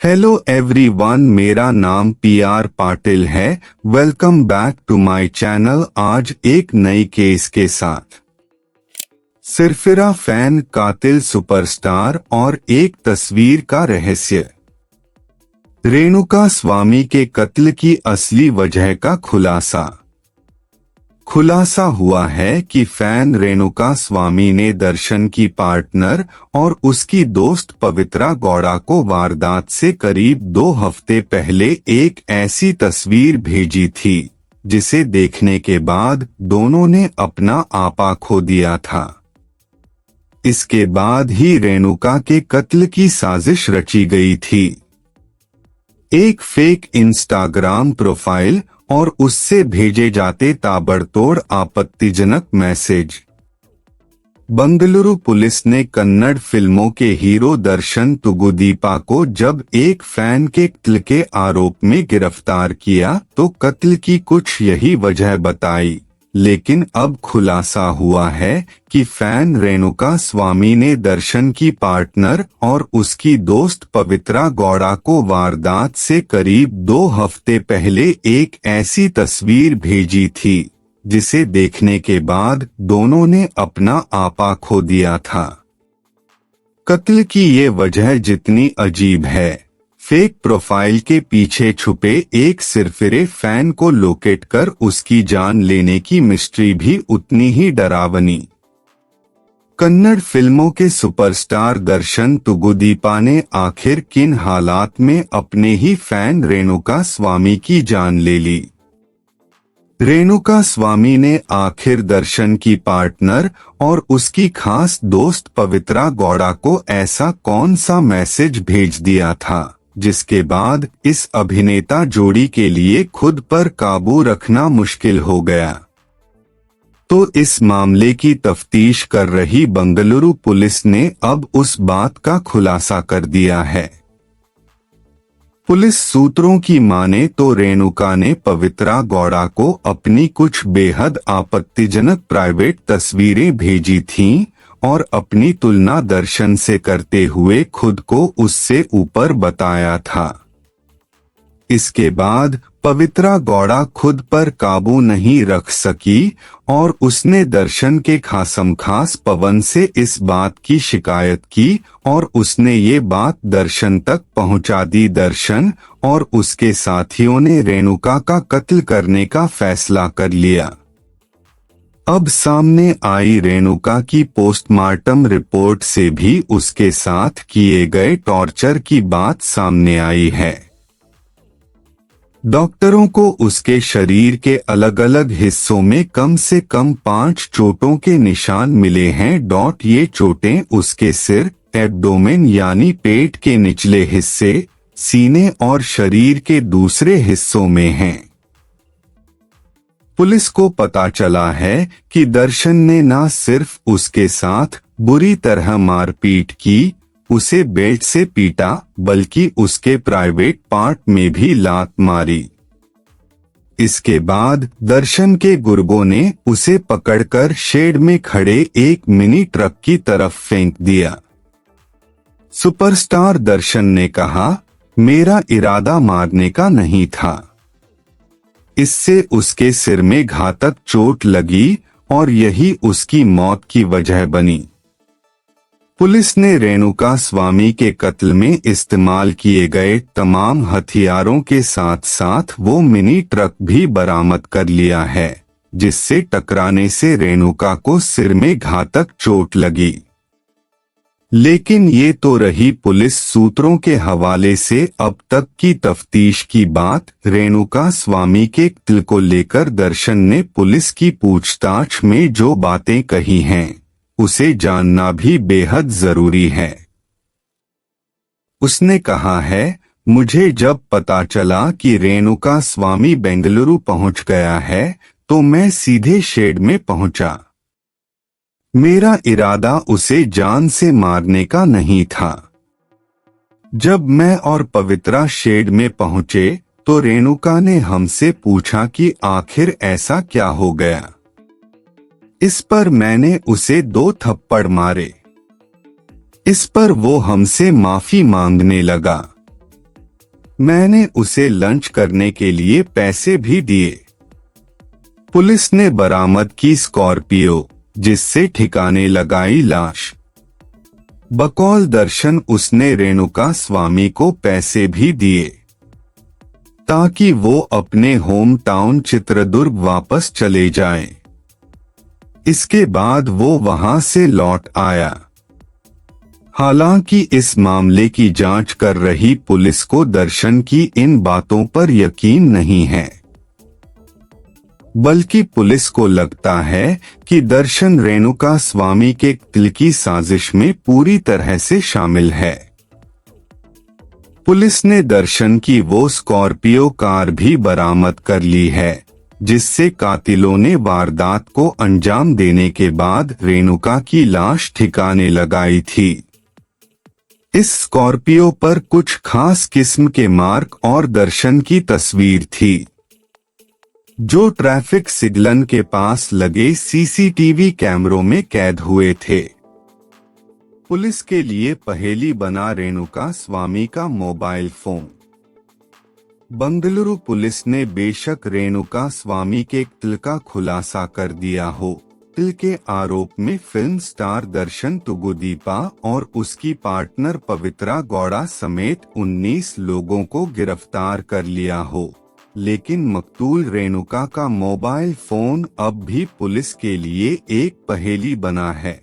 Hello everyone, मेरा नाम PR Patil है। Welcome back to my channel. आज एक नई केस के साथ। सिरफिरा फैन, कातिल सुपरस्टार और एक तस्वीर का रहस्य। रेणुका स्वामी के कत्ल की असली वजह का खुलासा हुआ है कि फैन रेणुका स्वामी ने दर्शन की पार्टनर और उसकी दोस्त पवित्रा गौड़ा को वारदात से करीब 2 हफ्ते पहले एक ऐसी तस्वीर भेजी थी जिसे देखने के बाद दोनों ने अपना आपा खो दिया था। इसके बाद ही रेणुका के कत्ल की साजिश रची गई थी। एक फेक इंस्टाग्राम प्रोफाइल और उससे भेजे जाते ताबड़तोड़ आपत्तिजनक मैसेज। बंगलुरु पुलिस ने कन्नड़ फिल्मों के हीरो दर्शन तुगुदीपा को जब एक फैन के कत्ल के आरोप में गिरफ्तार किया तो कत्ल की कुछ यही वजह बताई, लेकिन अब खुलासा हुआ है कि फैन रेणुका स्वामी ने दर्शन की पार्टनर और उसकी दोस्त पवित्रा गौड़ा को वारदात से करीब 2 हफ्ते पहले एक ऐसी तस्वीर भेजी थी जिसे देखने के बाद दोनों ने अपना आपा खो दिया था। कत्ल की ये वजह जितनी अजीब है, फेक प्रोफाइल के पीछे छुपे एक सिरफिरे फैन को लोकेट कर उसकी जान लेने की मिस्ट्री भी उतनी ही डरावनी। कन्नड़ फिल्मों के सुपरस्टार दर्शन तुगुदीपा ने आखिर किन हालात में अपने ही फैन रेणुका स्वामी की जान ले ली? रेणुका स्वामी ने आखिर दर्शन की पार्टनर और उसकी खास दोस्त पवित्रा गौड़ा को ऐसा कौन सा मैसेज भेज दिया था जिसके बाद इस अभिनेता जोड़ी के लिए खुद पर काबू रखना मुश्किल हो गया? तो इस मामले की तफ्तीश कर रही बंगलुरु पुलिस ने अब उस बात का खुलासा कर दिया है। पुलिस सूत्रों की माने तो रेणुका ने पवित्रा गौड़ा को अपनी कुछ बेहद आपत्तिजनक प्राइवेट तस्वीरें भेजी थीं और अपनी तुलना दर्शन से करते हुए खुद को उससे ऊपर बताया था। इसके बाद पवित्रा गौड़ा खुद पर काबू नहीं रख सकी और उसने दर्शन के खासमखास पवन से इस बात की शिकायत की और उसने ये बात दर्शन तक पहुंचा दी। दर्शन और उसके साथियों ने रेणुका का कत्ल करने का फैसला कर लिया। अब सामने आई रेणुका की पोस्टमार्टम रिपोर्ट से भी उसके साथ किए गए टॉर्चर की बात सामने आई है। डॉक्टरों को उसके शरीर के अलग अलग हिस्सों में कम से कम 5 चोटों के निशान मिले हैं। ये चोटें उसके सिर, एब्डोमेन यानी पेट के निचले हिस्से, सीने और शरीर के दूसरे हिस्सों में हैं। पुलिस को पता चला है कि दर्शन ने न सिर्फ उसके साथ बुरी तरह मारपीट की, उसे बेल्ट से पीटा, बल्कि उसके प्राइवेट पार्ट में भी लात मारी। इसके बाद दर्शन के गुर्गों ने उसे पकड़कर शेड में खड़े एक मिनी ट्रक की तरफ फेंक दिया। सुपरस्टार दर्शन ने कहा, मेरा इरादा मारने का नहीं था। इससे उसके सिर में घातक चोट लगी और यही उसकी मौत की वजह बनी। पुलिस ने रेणुका स्वामी के कत्ल में इस्तेमाल किए गए तमाम हथियारों के साथ साथ वो मिनी ट्रक भी बरामद कर लिया है जिससे टकराने से रेणुका को सिर में घातक चोट लगी। लेकिन ये तो रही पुलिस सूत्रों के हवाले से अब तक की तफ्तीश की बात। रेणुका स्वामी के कत्ल को लेकर दर्शन ने पुलिस की पूछताछ में जो बातें कही हैं उसे जानना भी बेहद जरूरी है। उसने कहा है, मुझे जब पता चला कि रेणुका स्वामी बेंगलुरु पहुंच गया है तो मैं सीधे शेड में पहुंचा। मेरा इरादा उसे जान से मारने का नहीं था। जब मैं और पवित्रा शेड में पहुंचे तो रेणुका ने हमसे पूछा कि आखिर ऐसा क्या हो गया। इस पर मैंने उसे 2 थप्पड़ मारे। इस पर वो हमसे माफी मांगने लगा। मैंने उसे लंच करने के लिए पैसे भी दिए। पुलिस ने बरामद की स्कॉर्पियो, जिससे ठिकाने लगाई लाश। बकौल दर्शन उसने रेणुका स्वामी को पैसे भी दिए ताकि वो अपने होम टाउन चित्रदुर्ग वापस चले जाएं। इसके बाद वो वहां से लौट आया। हालांकि इस मामले की जांच कर रही पुलिस को दर्शन की इन बातों पर यकीन नहीं है, बल्कि पुलिस को लगता है कि दर्शन रेणुका स्वामी के कत्ल की साजिश में पूरी तरह से शामिल है। पुलिस ने दर्शन की वो स्कॉर्पियो कार भी बरामद कर ली है जिससे कातिलों ने वारदात को अंजाम देने के बाद रेणुका की लाश ठिकाने लगाई थी। इस स्कॉर्पियो पर कुछ खास किस्म के मार्क और दर्शन की तस्वीर थी, जो ट्रैफिक सिग्नल के पास लगे सीसीटीवी कैमरों में कैद हुए थे। पुलिस के लिए पहेली बना रेणुका स्वामी का मोबाइल फोन। बंगलुरु पुलिस ने बेशक रेणुका स्वामी के कत्ल का खुलासा कर दिया हो, कत्ल के आरोप में फिल्म स्टार दर्शन तुगुदीपा और उसकी पार्टनर पवित्रा गौड़ा समेत 19 लोगों को गिरफ्तार कर लिया हो, लेकिन मकतूल रेणुका का मोबाइल फोन अब भी पुलिस के लिए एक पहेली बना है।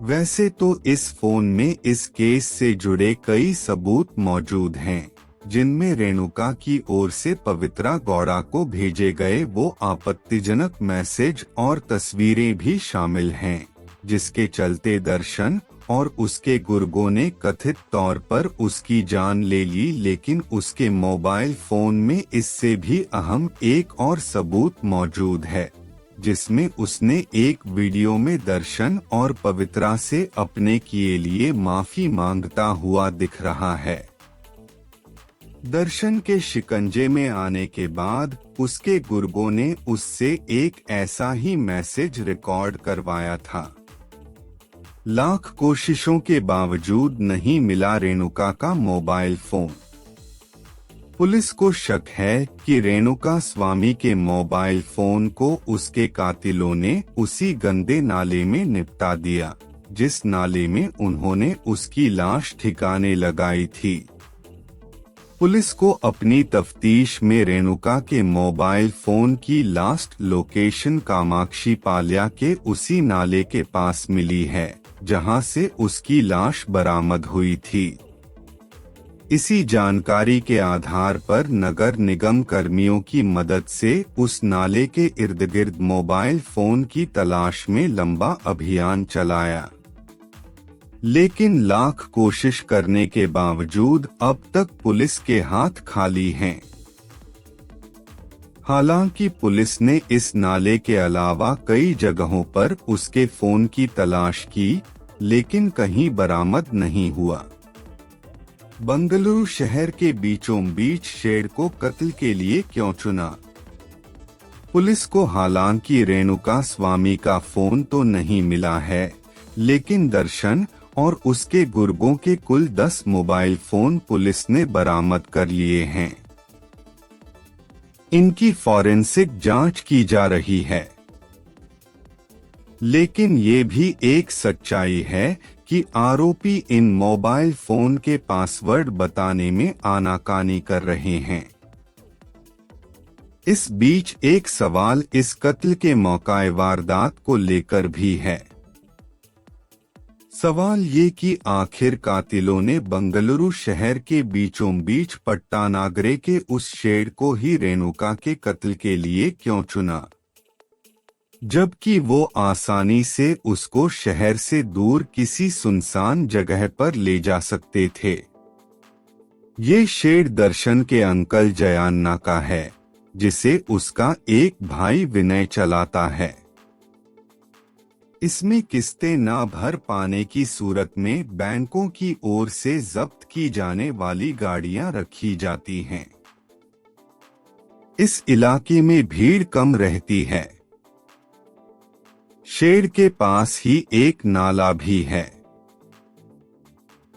वैसे तो इस फोन में इस केस से जुड़े कई सबूत मौजूद हैं, जिनमें रेणुका की ओर से पवित्रा गौड़ा को भेजे गए वो आपत्तिजनक मैसेज और तस्वीरें भी शामिल हैं, जिसके चलते दर्शन और उसके गुर्गों ने कथित तौर पर उसकी जान ले ली। लेकिन उसके मोबाइल फोन में इससे भी अहम एक और सबूत मौजूद है, जिसमें उसने एक वीडियो में दर्शन और पवित्रा से अपने किए लिए माफी मांगता हुआ दिख रहा है। दर्शन के शिकंजे में आने के बाद उसके गुर्गों ने उससे एक ऐसा ही मैसेज रिकॉर्ड करवाया था। लाख कोशिशों के बावजूद नहीं मिला रेणुका का मोबाइल फोन। पुलिस को शक है कि रेणुका स्वामी के मोबाइल फोन को उसके कातिलों ने उसी गंदे नाले में निपटा दिया, जिस नाले में उन्होंने उसकी लाश ठिकाने लगाई थी। पुलिस को अपनी तफ्तीश में रेणुका के मोबाइल फोन की लास्ट लोकेशन कामाक्षी पाल्या के उसी नाले के पास मिली है, जहां से उसकी लाश बरामद हुई थी। इसी जानकारी के आधार पर नगर निगम कर्मियों की मदद से उस नाले के इर्द गिर्द मोबाइल फोन की तलाश में लंबा अभियान चलाया, लेकिन लाख कोशिश करने के बावजूद अब तक पुलिस के हाथ खाली हैं। हालांकि पुलिस ने इस नाले के अलावा कई जगहों पर उसके फोन की तलाश की, लेकिन कहीं बरामद नहीं हुआ। बंगलुरु शहर के बीचों बीच शेड को कत्ल के लिए क्यों चुना? पुलिस को हालांकि रेणुका स्वामी का फोन तो नहीं मिला है, लेकिन दर्शन और उसके गुर्गों के कुल 10 मोबाइल फोन पुलिस ने बरामद कर लिए हैं। इनकी फॉरेंसिक जांच की जा रही है। लेकिन ये भी एक सच्चाई है कि आरोपी इन मोबाइल फोन के पासवर्ड बताने में आनाकानी कर रहे हैं। इस बीच एक सवाल इस कत्ल के मौकाए वारदात को लेकर भी है। सवाल ये कि आखिर कातिलों ने बंगलुरु शहर के बीचों बीच पट्टानागरे के उस शेड को ही रेणुका के कत्ल के लिए क्यों चुना, जबकि वो आसानी से उसको शहर से दूर किसी सुनसान जगह पर ले जा सकते थे। ये शेड दर्शन के अंकल जयान्ना का है, जिसे उसका एक भाई विनय चलाता है। इसमें किस्तें ना भर पाने की सूरत में बैंकों की ओर से जब्त की जाने वाली गाड़ियां रखी जाती हैं। इस इलाके में भीड़ कम रहती है। शेड के पास ही एक नाला भी है।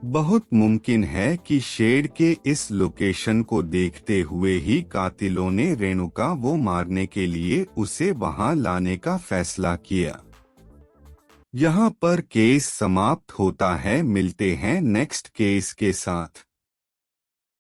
बहुत मुमकिन है कि शेड के इस लोकेशन को देखते हुए ही कातिलों ने रेणुका वो मारने के लिए उसे वहां लाने का फैसला किया। यहाँ पर केस समाप्त होता है। मिलते हैं नेक्स्ट केस के साथ।